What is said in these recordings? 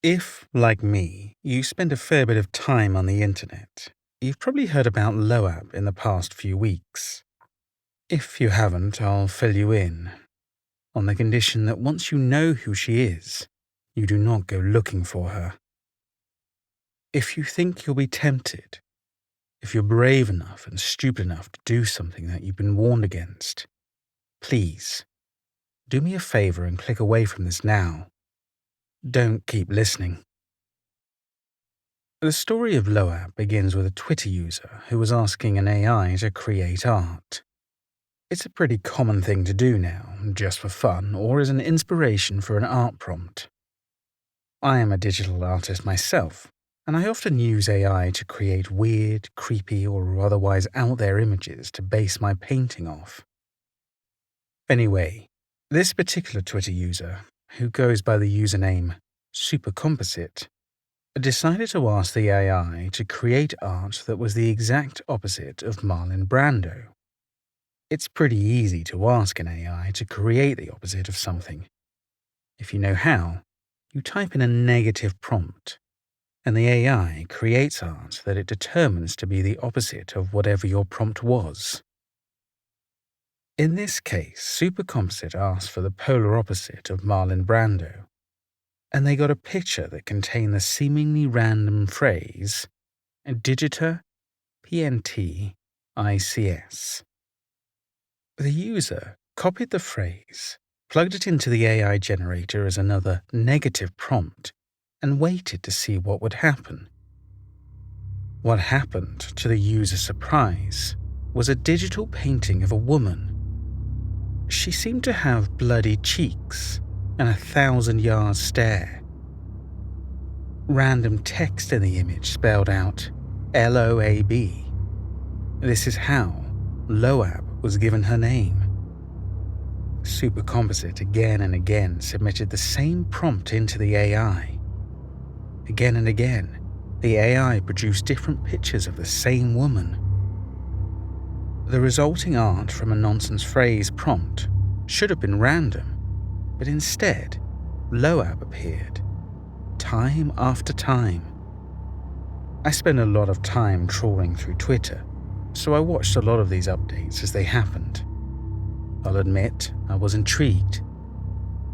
If, like me, you spend a fair bit of time on the internet, you've probably heard about Loab in the past few weeks. If you haven't, I'll fill you in, on the condition that once you know who she is, you do not go looking for her. If you think you'll be tempted, if you're brave enough and stupid enough to do something that you've been warned against, please, do me a favor and click away from this now. Don't keep listening. The story of Loab begins with a Twitter user who was asking an AI to create art. It's a pretty common thing to do now, just for fun or as an inspiration for an art prompt. I am a digital artist myself, and I often use AI to create weird, creepy, or otherwise out there images to base my painting off. Anyway, this particular Twitter user, who goes by the username Supercomposite, decided to ask the AI to create art that was the exact opposite of Marlon Brando. It's pretty easy to ask an AI to create the opposite of something. If you know how, you type in a negative prompt, and the AI creates art that it determines to be the opposite of whatever your prompt was. In this case, Supercomposite asked for the polar opposite of Marlon Brando, and they got a picture that contained the seemingly random phrase, Digita PNT-ICS. The user copied the phrase, plugged it into the AI generator as another negative prompt, and waited to see what would happen. What happened, to the user's surprise, was a digital painting of a woman. She seemed to have bloody cheeks and a 1,000-yard stare. Random text in the image spelled out Loab. This is how Loab was given her name. Supercomposite again and again submitted the same prompt into the AI. Again and again, the AI produced different pictures of the same woman. The resulting art from a nonsense phrase prompt should have been random, but instead, Loab appeared, time after time. I spend a lot of time trawling through Twitter, so I watched a lot of these updates as they happened. I'll admit, I was intrigued.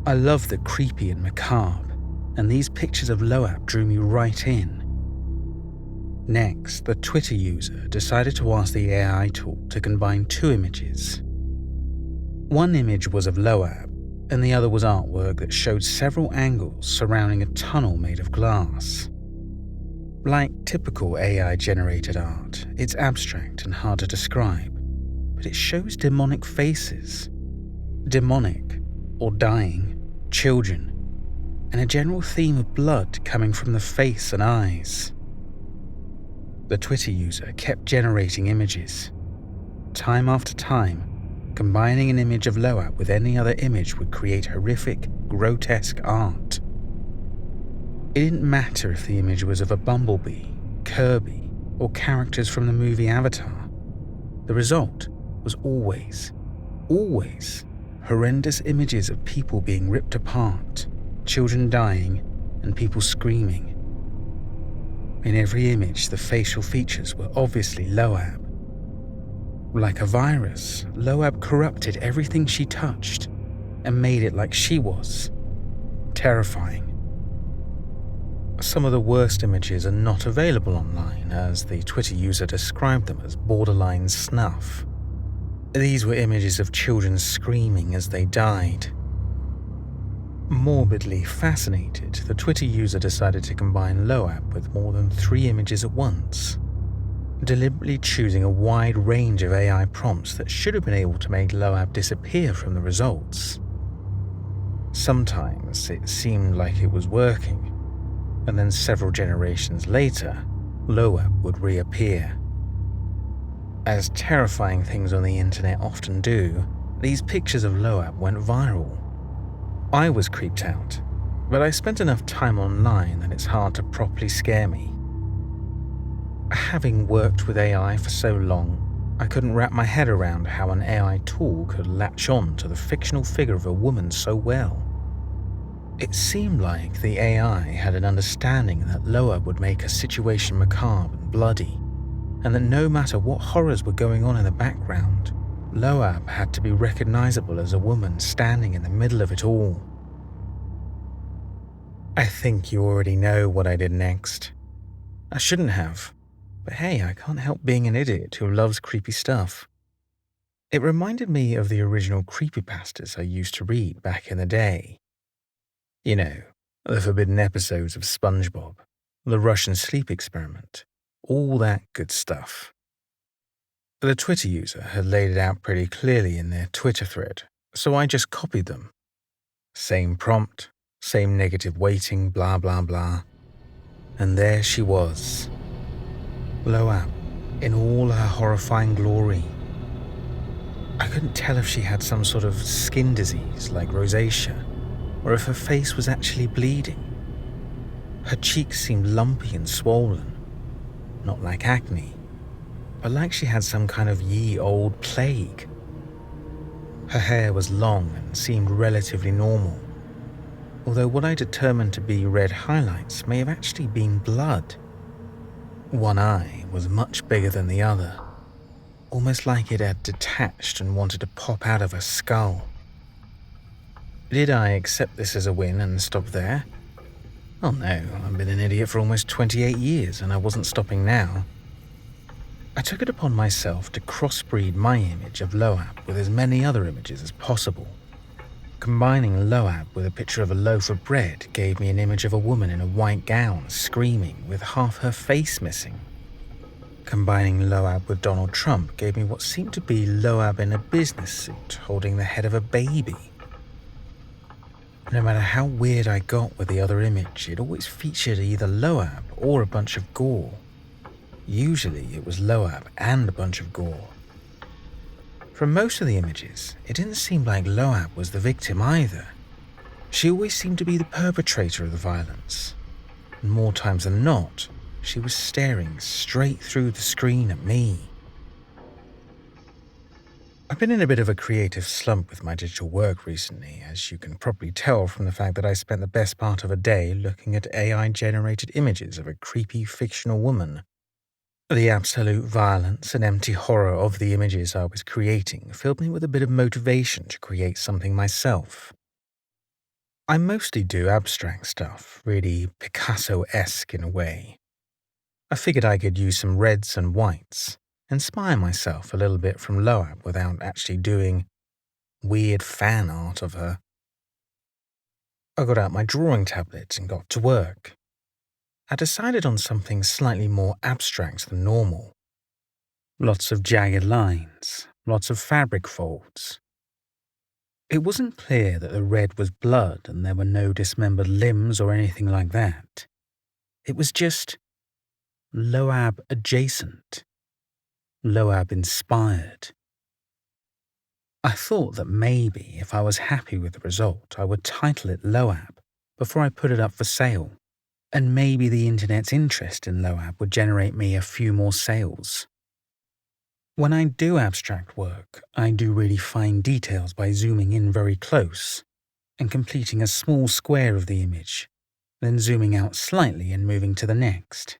I love the creepy and macabre, and these pictures of Loab drew me right in. Next, the Twitter user decided to ask the AI tool to combine two images. One image was of Loab, and the other was artwork that showed several angles surrounding a tunnel made of glass. Like typical AI-generated art, it's abstract and hard to describe, but it shows demonic faces. Demonic, or dying, children, and a general theme of blood coming from the face and eyes. The Twitter user kept generating images. Time after time, combining an image of Loab with any other image would create horrific, grotesque art. It didn't matter if the image was of a bumblebee, Kirby, or characters from the movie Avatar. The result was always horrendous images of people being ripped apart, children dying, and people screaming. In every image, the facial features were obviously Loab. Like a virus, Loab corrupted everything she touched and made it like she was. Terrifying. Some of the worst images are not available online, as the Twitter user described them as borderline snuff. These were images of children screaming as they died. Morbidly fascinated, the Twitter user decided to combine Loab with more than 3 images at once, deliberately choosing a wide range of AI prompts that should have been able to make Loab disappear from the results. Sometimes it seemed like it was working, and then several generations later, Loab would reappear. As terrifying things on the internet often do, these pictures of Loab went viral. I was creeped out, but I spent enough time online that it's hard to properly scare me. Having worked with AI for so long, I couldn't wrap my head around how an AI tool could latch on to the fictional figure of a woman so well. It seemed like the AI had an understanding that Loab would make a situation macabre and bloody, and that no matter what horrors were going on in the background, Loab had to be recognizable as a woman standing in the middle of it all. I think you already know what I did next. I shouldn't have, but hey, I can't help being an idiot who loves creepy stuff. It reminded me of the original creepypastas I used to read back in the day. You know, the forbidden episodes of SpongeBob, the Russian sleep experiment, all that good stuff. The Twitter user had laid it out pretty clearly in their Twitter thread, so I just copied them. Same prompt, same negative weighting, blah blah blah. And there she was. Loab, in all her horrifying glory. I couldn't tell if she had some sort of skin disease like rosacea, or if her face was actually bleeding. Her cheeks seemed lumpy and swollen, not like acne, but like she had some kind of ye old plague. Her hair was long and seemed relatively normal, although what I determined to be red highlights may have actually been blood. One eye was much bigger than the other, almost like it had detached and wanted to pop out of her skull. Did I accept this as a win and stop there? Oh no, I've been an idiot for almost 28 years and I wasn't stopping now. I took it upon myself to crossbreed my image of Loab with as many other images as possible. Combining Loab with a picture of a loaf of bread gave me an image of a woman in a white gown screaming with half her face missing. Combining Loab with Donald Trump gave me what seemed to be Loab in a business suit holding the head of a baby. No matter how weird I got with the other image, it always featured either Loab or a bunch of gore. Usually it was Loab and a bunch of gore. From most of the images, it didn't seem like Loab was the victim either. She always seemed to be the perpetrator of the violence. And more times than not, she was staring straight through the screen at me. I've been in a bit of a creative slump with my digital work recently, as you can probably tell from the fact that I spent the best part of a day looking at AI-generated images of a creepy fictional woman. The absolute violence and empty horror of the images I was creating filled me with a bit of motivation to create something myself. I mostly do abstract stuff, really Picasso-esque in a way. I figured I could use some reds and whites, inspire myself a little bit from Loab without actually doing weird fan art of her. I got out my drawing tablet and got to work. I decided on something slightly more abstract than normal. Lots of jagged lines, lots of fabric folds. It wasn't clear that the red was blood and there were no dismembered limbs or anything like that. It was just Loab adjacent. Loab inspired. I thought that maybe if I was happy with the result, I would title it Loab before I put it up for sale, and maybe the internet's interest in Loab would generate me a few more sales. When I do abstract work, I do really fine details by zooming in very close and completing a small square of the image, then zooming out slightly and moving to the next.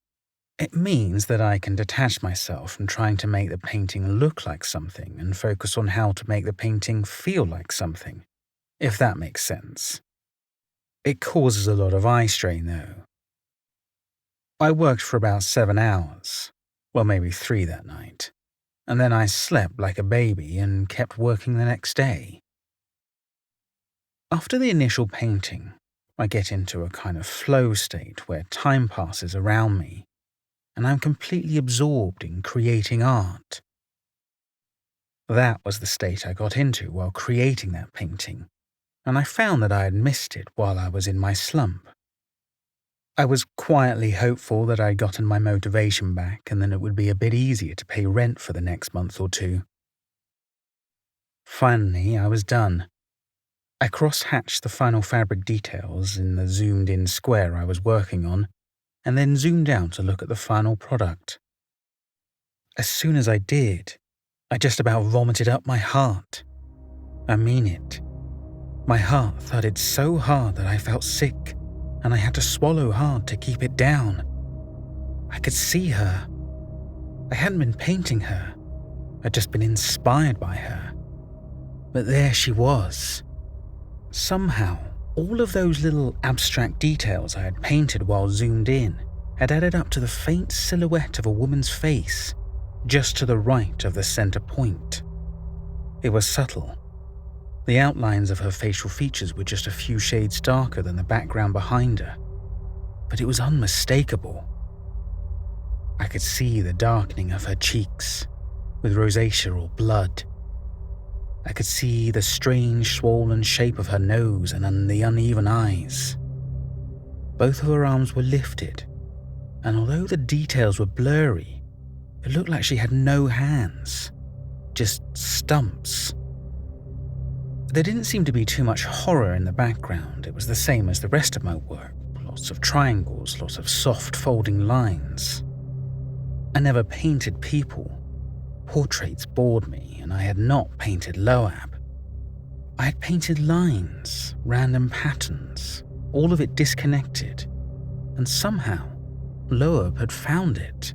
It means that I can detach myself from trying to make the painting look like something and focus on how to make the painting feel like something, if that makes sense. It causes a lot of eye strain though. I worked for about 7 hours, well maybe 3 that night, and then I slept like a baby and kept working the next day. After the initial painting, I get into a kind of flow state where time passes around me, and I'm completely absorbed in creating art. That was the state I got into while creating that painting, and I found that I had missed it while I was in my slump. I was quietly hopeful that I'd gotten my motivation back and then it would be a bit easier to pay rent for the next month or two. Finally, I was done. I cross-hatched the final fabric details in the zoomed-in square I was working on, and then zoomed out to look at the final product. As soon as I did, I just about vomited up my heart. I mean it. My heart thudded so hard that I felt sick, and I had to swallow hard to keep it down. I could see her. I hadn't been painting her. I'd just been inspired by her. But there she was. Somehow, all of those little abstract details I had painted while zoomed in had added up to the faint silhouette of a woman's face, just to the right of the center point. It was subtle. The outlines of her facial features were just a few shades darker than the background behind her, but it was unmistakable. I could see the darkening of her cheeks, with rosacea or blood. I could see the strange swollen shape of her nose and the uneven eyes. Both of her arms were lifted, and although the details were blurry, it looked like she had no hands, just stumps. There didn't seem to be too much horror in the background. It was the same as the rest of my work. Lots of triangles, lots of soft folding lines. I never painted people. Portraits bored me, and I had not painted Loab. I had painted lines, random patterns, all of it disconnected, and somehow Loab had found it.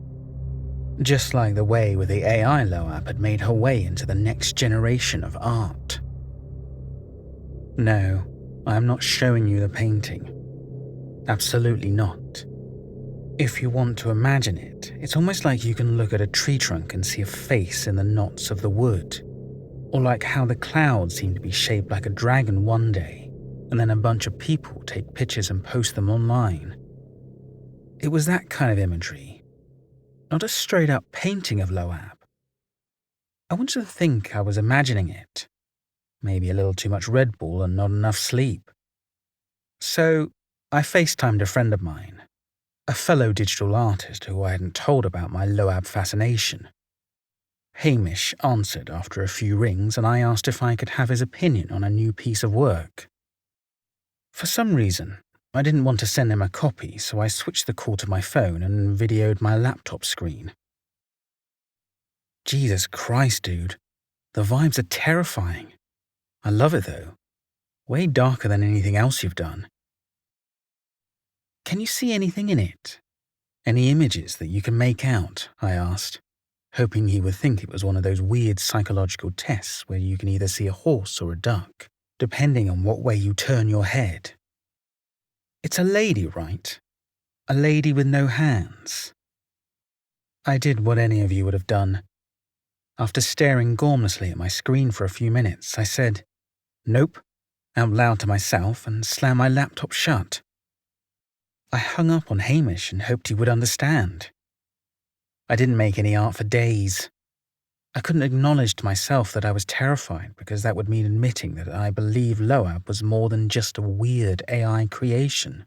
Just like the way with the AI Loab had made her way into the next generation of art. No, I am not showing you the painting. Absolutely not. If you want to imagine it, it's almost like you can look at a tree trunk and see a face in the knots of the wood. Or like how the clouds seem to be shaped like a dragon one day, and then a bunch of people take pictures and post them online. It was that kind of imagery, not a straight-up painting of Loab. I want you to think I was imagining it. Maybe a little too much Red Bull and not enough sleep. So I FaceTimed a friend of mine, a fellow digital artist who I hadn't told about my Loab fascination. Hamish answered after a few rings, and I asked if I could have his opinion on a new piece of work. For some reason, I didn't want to send him a copy, so I switched the call to my phone and videoed my laptop screen. Jesus Christ, dude. The vibes are terrifying. I love it though. Way darker than anything else you've done. Can you see anything in it? Any images that you can make out? I asked, hoping he would think it was one of those weird psychological tests where you can either see a horse or a duck, depending on what way you turn your head. It's a lady, right? A lady with no hands. I did what any of you would have done. After staring gormlessly at my screen for a few minutes, I said, "Nope," out loud to myself and slammed my laptop shut. I hung up on Hamish and hoped he would understand. I didn't make any art for days. I couldn't acknowledge to myself that I was terrified because that would mean admitting that I believe Loab was more than just a weird AI creation.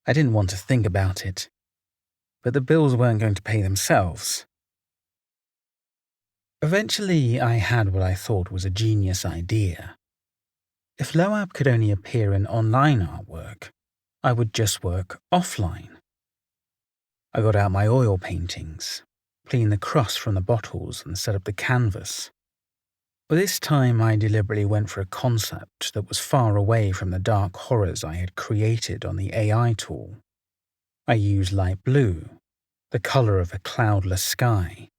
I didn't want to think about it, but the bills weren't going to pay themselves. Eventually, I had what I thought was a genius idea. If Loab could only appear in online artwork, I would just work offline. I got out my oil paintings, cleaned the crust from the bottles and set up the canvas. But this time I deliberately went for a concept that was far away from the dark horrors I had created on the AI tool. I used light blue, the colour of a cloudless sky.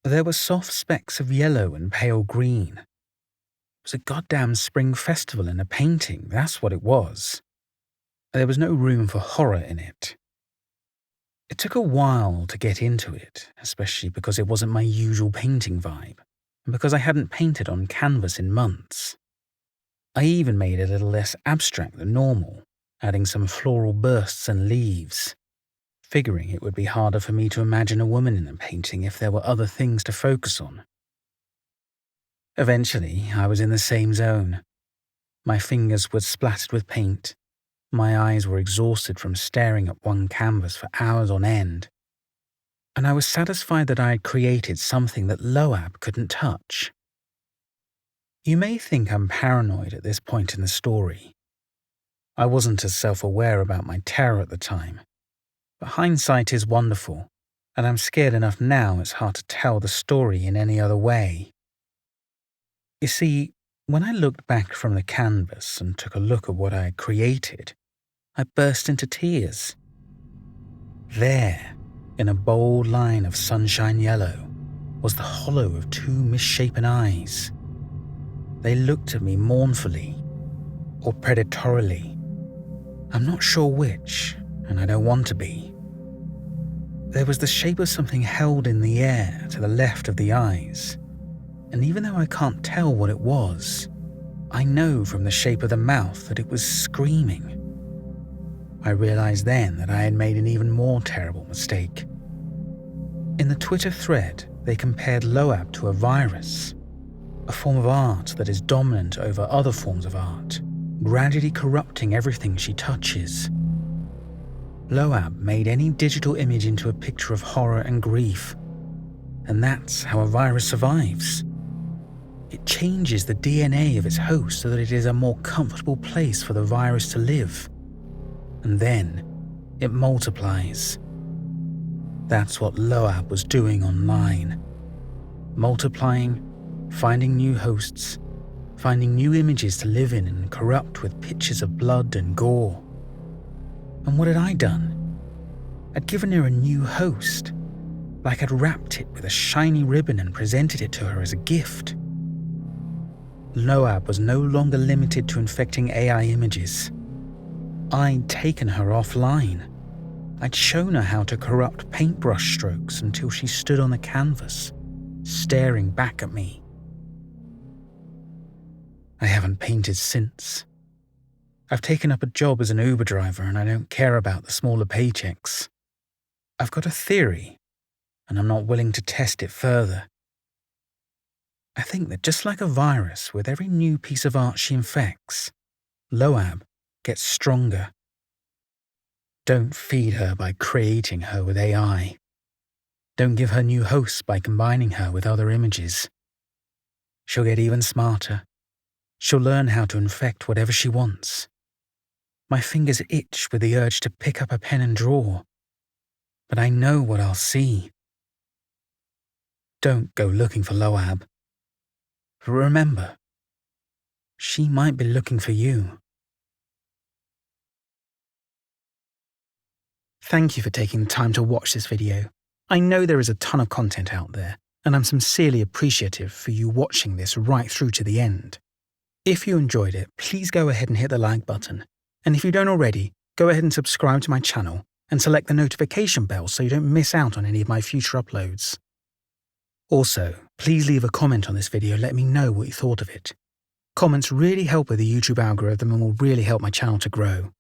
There were soft specks of yellow and pale green. It was a goddamn spring festival in a painting, that's what it was. There was no room for horror in it. It took a while to get into it, especially because it wasn't my usual painting vibe, and because I hadn't painted on canvas in months. I even made it a little less abstract than normal, adding some floral bursts and leaves, figuring it would be harder for me to imagine a woman in a painting if there were other things to focus on. Eventually, I was in the same zone. My fingers were splattered with paint. My eyes were exhausted from staring at one canvas for hours on end. And I was satisfied that I had created something that Loab couldn't touch. You may think I'm paranoid at this point in the story. I wasn't as self-aware about my terror at the time. But hindsight is wonderful, and I'm scared enough now it's hard to tell the story in any other way. You see, When I looked back from the canvas and took a look at what I had created, I burst into tears. There, in a bold line of sunshine yellow, was the hollow of two misshapen eyes. They looked at me mournfully, or predatorily. I'm not sure which, and I don't want to be. There was the shape of something held in the air to the left of the eyes, and even though I can't tell what it was, I know from the shape of the mouth that it was screaming. I realized then that I had made an even more terrible mistake. In the Twitter thread, they compared Loab to a virus, a form of art that is dominant over other forms of art, gradually corrupting everything she touches. Loab made any digital image into a picture of horror and grief, and that's how a virus survives. It changes the DNA of its host so that it is a more comfortable place for the virus to live, and then it multiplies. That's what Loab was doing online. Multiplying, finding new hosts, finding new images to live in and corrupt with pictures of blood and gore. And what had I done? I'd given her a new host, like I'd wrapped it with a shiny ribbon and presented it to her as a gift. Loab was no longer limited to infecting AI images. I'd taken her offline. I'd shown her how to corrupt paintbrush strokes until she stood on the canvas, staring back at me. I haven't painted since. I've taken up a job as an Uber driver and I don't care about the smaller paychecks. I've got a theory, and I'm not willing to test it further. I think that just like a virus, with every new piece of art she infects, Loab gets stronger. Don't feed her by creating her with AI. Don't give her new hosts by combining her with other images. She'll get even smarter. She'll learn how to infect whatever she wants. My fingers itch with the urge to pick up a pen and draw, but I know what I'll see. Don't go looking for Loab. But remember, she might be looking for you. Thank you for taking the time to watch this video. I know there is a ton of content out there, and I'm sincerely appreciative for you watching this right through to the end. If you enjoyed it, please go ahead and hit the like button. And if you don't already, go ahead and subscribe to my channel and select the notification bell so you don't miss out on any of my future uploads. Also, please leave a comment on this video and let me know what you thought of it. Comments really help with the YouTube algorithm and will really help my channel to grow.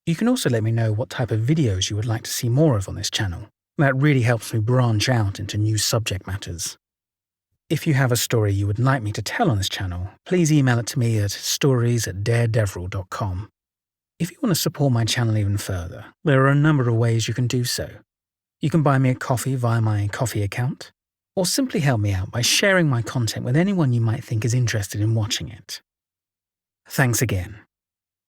You can also let me know what type of videos you would like to see more of on this channel. That really helps me branch out into new subject matters. If you have a story you would like me to tell on this channel, please email it to me at stories@daredevril.com. If you want to support my channel even further, there are a number of ways you can do so. You can buy me a coffee via my Ko-fi account, or simply help me out by sharing my content with anyone you might think is interested in watching it. Thanks again.